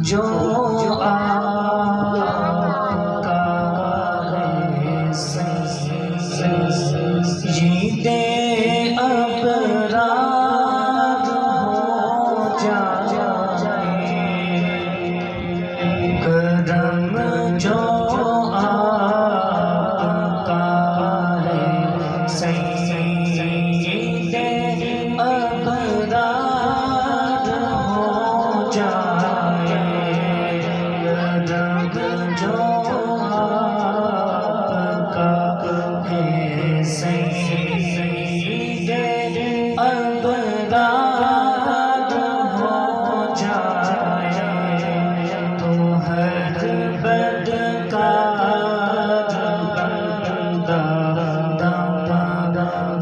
जो आपका है सजीदे अपराध हो जाए, करम जो आपका है सजीदे अपराध हो जाए, जो आपका है सजीदे अपराध हो जाए, तो हर बदकार बंदा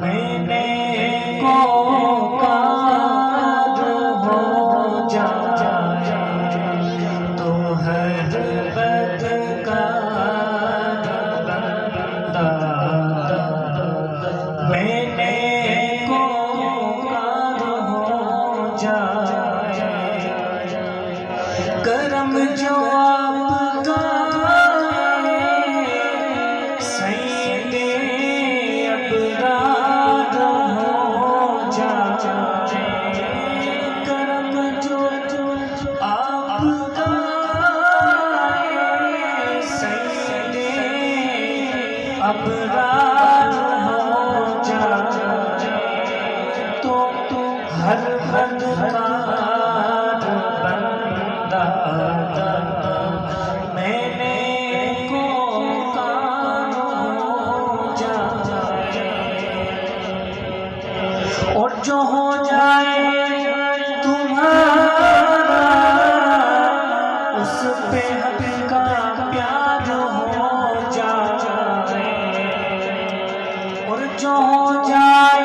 मैंने को कार हो जाए, तो हर बदकार बंदा मैंने को कार हो जाए, करम जो आपका सईदे अपराध हो जाए, करम जो आपका सईदे अपराध हो जाए, तो हर बदकार बंदा मैंने को कार हो जाए, और जो हो जाए तुम्हारा उस पे हक का प्यार हो जाए, और जो हो जाए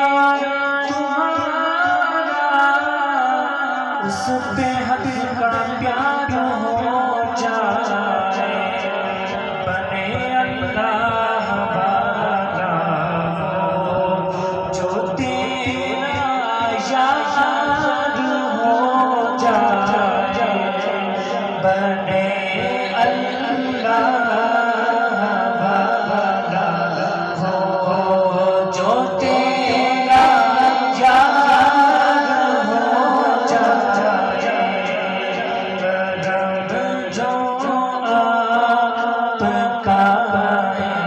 उस पे हक का प्यार हो जाए, बने अल्लाह वाला हो जो तेरा यार हो जाए, बने अल्लाह वाला हो जो तेरा यार हो जाए, जो आपका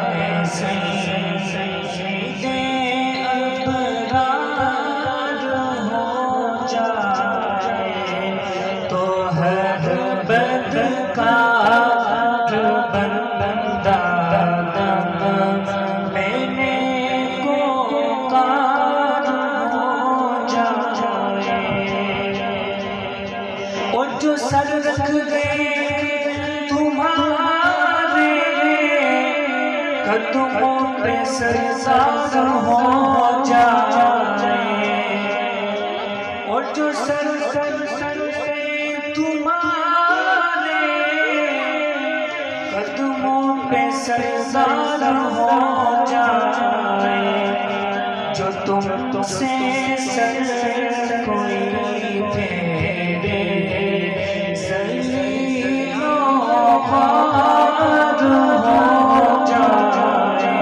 है सईदे अपराध हो जाए, तो हर बदकार बंदा मैंने को कार हो जाए, और जो सर रख दे तुम्हारे कदमों पे सरसार हो जाए, और जो सर तुम्हारे कदमों पे सरसार हो जाए, जो तुमसे सर कोई फेरे सलीलो पार हो जाए,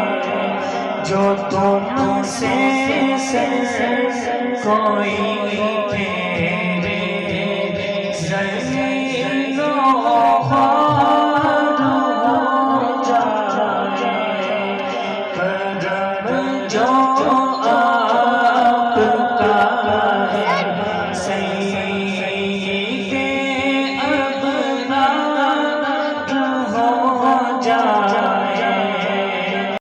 जो तुमसे सर कोई